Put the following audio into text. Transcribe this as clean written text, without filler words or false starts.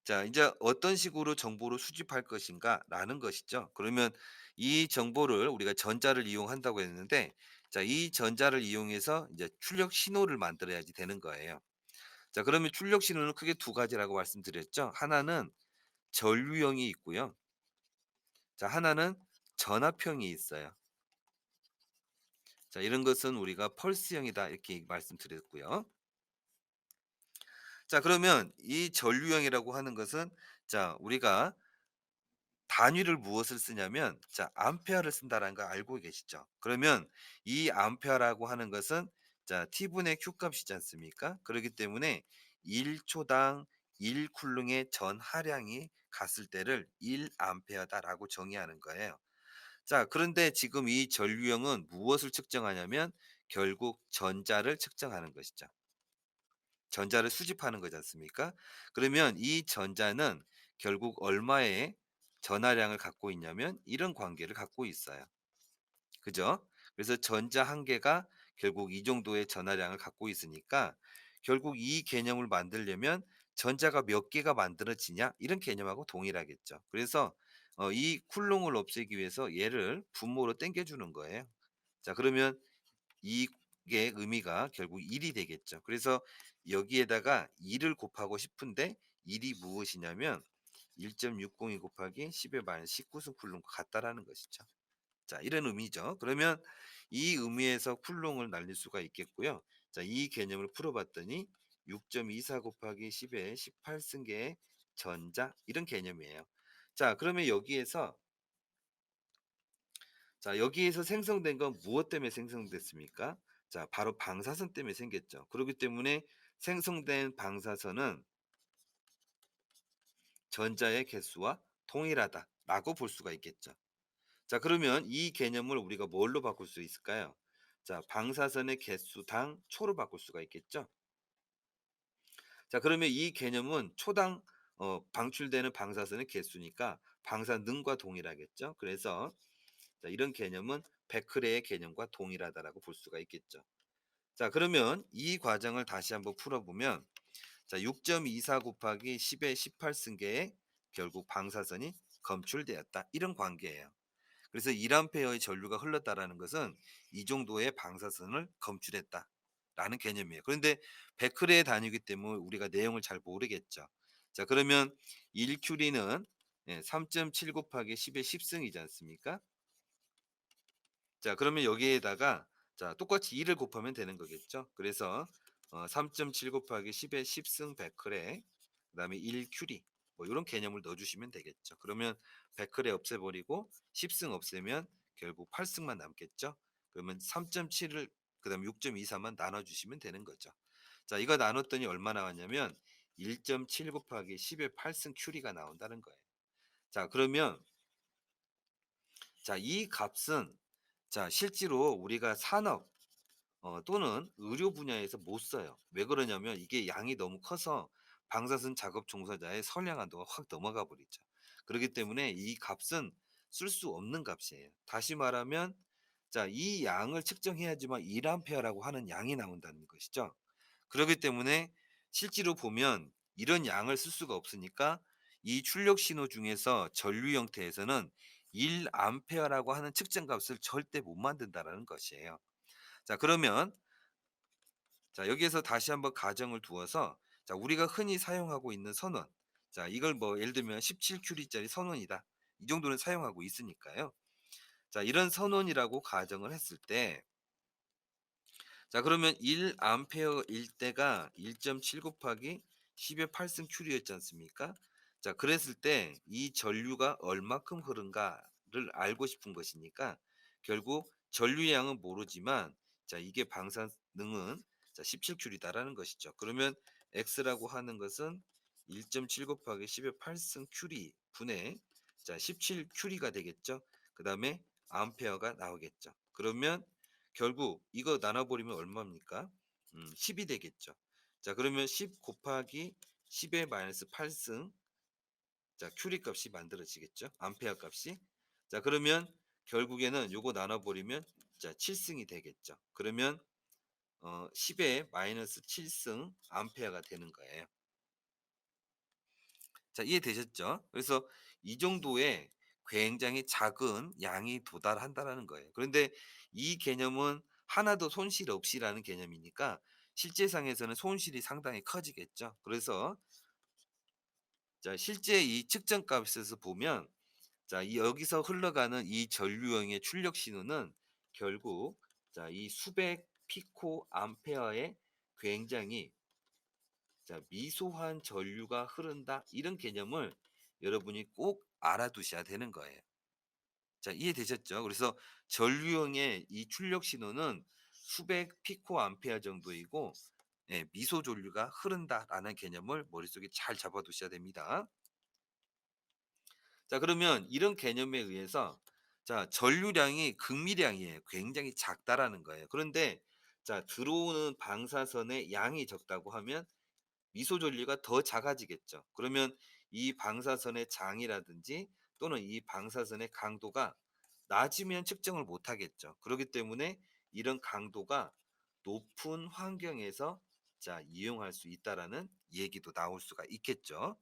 자, 이제 어떤 식으로 정보를 수집할 것인가라는 것이죠. 그러면 이 정보를 우리가 전자를 이용한다고 했는데, 자, 이 전자를 이용해서 이제 출력 신호를 만들어야지 되는 거예요. 자, 그러면 출력 신호는 크게 두 가지라고 말씀드렸죠. 하나는 전류형이 있고요. 자, 하나는 전압형이 있어요. 자, 이런 것은 우리가 펄스형이다 이렇게 말씀드렸고요. 자, 그러면 이 전류형이라고 하는 것은, 자, 우리가 단위를 무엇을 쓰냐면, 자, 암페어를 쓴다라는 거 알고 계시죠? 그러면 이 암페어라고 하는 것은, 자, T분의 Q 값이지 않습니까? 그렇기 때문에 1 초당 1 쿨릉의 전하량이 갔을 때를 1 암페어다라고 정의하는 거예요. 자, 그런데 지금 이 전류형은 무엇을 측정하냐면 결국 전자를 측정하는 것이죠. 전자를 수집하는 거지 않습니까? 그러면 이 전자는 결국 얼마의 전하량을 갖고 있냐면 이런 관계를 갖고 있어요. 그죠? 그래서 전자 한 개가 결국 이 정도의 전하량을 갖고 있으니까 결국 이 개념을 만들려면 전자가 몇 개가 만들어지냐 이런 개념하고 동일하겠죠. 그래서 이 쿨롱을 없애기 위해서 얘를 분모로 땡겨 주는 거예요. 자, 그러면 이게 의미가 결국 1이 되겠죠. 그래서 여기에다가 2를 곱하고 싶은데 1이 무엇이냐면 1.602 곱하기 10의 마이너스 19승 쿨롱과 같다라는 것이죠. 자, 이런 의미죠. 그러면 이 의미에서 쿨롱을 날릴 수가 있겠고요. 자, 이 개념을 풀어봤더니 6.24 곱하기 10의 18승계의 전자 이런 개념이에요. 자, 그러면 여기에서 생성된 건 무엇 때문에 생성됐습니까? 자, 바로 방사선 때문에 생겼죠. 그렇기 때문에 생성된 방사선은 전자의 개수와 동일하다라고 볼 수가 있겠죠. 자, 그러면 이 개념을 우리가 뭘로 바꿀 수 있을까요? 자, 방사선의 개수당 초로 바꿀 수가 있겠죠. 자, 그러면 이 개념은 초당 방출되는 방사선의 개수니까 방사능과 동일하겠죠. 그래서 자, 이런 개념은 베크레의 개념과 동일하다라고 볼 수가 있겠죠. 자, 그러면 이 과정을 다시 한번 풀어보면, 자, 6.24 곱하기 10의 18승계에 결국 방사선이 검출되었다. 이런 관계예요. 그래서 1암페어의 전류가 흘렀다라는 것은 이 정도의 방사선을 검출했다라는 개념이에요. 그런데 베크레의 단위이기 때문에 우리가 내용을 잘 모르겠죠. 자, 그러면 1큐리는 3.7 곱하기 10의 10승이지 않습니까? 자, 그러면 여기에다가 자, 똑같이 2를 곱하면 되는 거겠죠. 그래서 3.7 곱하기 10의 10승 베크레, 그다음에 1 큐리 뭐 이런 개념을 넣어 주시면 되겠죠. 그러면 베크레 없애버리고 10승 없애면 결국 8승만 남겠죠. 그러면 3.7을 그다음에 6.24만 나눠 주시면 되는 거죠. 자, 이거 나눴더니 얼마 나왔냐면 1.7 곱하기 10의 8승 큐리가 나온다는 거예요. 자, 그러면 자, 이 값은 자, 실제로 우리가 산업 또는 의료 분야에서 못 써요. 왜 그러냐면 이게 양이 너무 커서 방사선 작업 종사자의 선량 한도가 확 넘어가 버리죠. 그렇기 때문에 이 값은 쓸 수 없는 값이에요. 다시 말하면 자, 이 양을 측정해야지만 1암페어라고 하는 양이 나온다는 것이죠. 그렇기 때문에 실제로 보면 이런 양을 쓸 수가 없으니까 이 출력 신호 중에서 전류 형태에서는 1암페어라고 하는 측정 값을 절대 못 만든다라는 것이에요. 자, 그러면 자, 여기에서 다시 한번 가정을 두어서 자, 우리가 흔히 사용하고 있는 선원. 자, 이걸 뭐 예를 들면 17 큐리짜리 선원이다. 이 정도는 사용하고 있으니까요. 자, 이런 선원이라고 가정을 했을 때 자, 그러면 1 암페어일 때가 1.7 곱하기 10의 8승 큐리였지 않습니까? 자, 그랬을 때 이 전류가 얼마큼 흐른가를 알고 싶은 것이니까 결국 전류의 양은 모르지만 자, 이게 방사능은 자, 17 큐리다라는 것이죠. 그러면 X라고 하는 것은 1.7 곱하기 10의 8승 큐리 분의 자, 17 큐리가 되겠죠. 그다음에 암페어가 나오겠죠. 그러면 결국 이거 나눠버리면 얼마입니까? 10이 되겠죠. 자, 그러면 10 곱하기 10의 마이너스 8승 자, 큐리 값이 만들어지겠죠. 암페어 값이. 자, 그러면 결국에는 요거 나눠버리면 자, 7승이 되겠죠. 그러면 10의 마이너스 7승 암페어가 되는 거예요. 자, 이해되셨죠? 그래서 이 정도의 굉장히 작은 양이 도달한다라는 거예요. 그런데 이 개념은 하나도 손실 없이라는 개념이니까 실제상에서는 손실이 상당히 커지겠죠. 그래서 자, 실제 이 측정 값에서 보면 자, 이 여기서 흘러가는 이 전류형의 출력 신호는 결국 자, 이 수백 피코 암페어의 굉장히 자, 미소한 전류가 흐른다. 이런 개념을 여러분이 꼭 알아두셔야 되는 거예요. 자, 이해되셨죠? 그래서 전류형의 이 출력 신호는 수백 피코 암페어 정도이고 예, 미소 전류가 흐른다라는 개념을 머릿속에 잘 잡아 두셔야 됩니다. 자, 그러면 이런 개념에 의해서 자, 전류량이 극미량이에요. 굉장히 작다라는 거예요. 그런데 자, 들어오는 방사선의 양이 적다고 하면 미소 전류가 더 작아지겠죠. 그러면 이 방사선의 장이라든지 또는 이 방사선의 강도가 낮으면 측정을 못 하겠죠. 그렇기 때문에 이런 강도가 높은 환경에서 자, 이용할 수 있다라는 얘기도 나올 수가 있겠죠.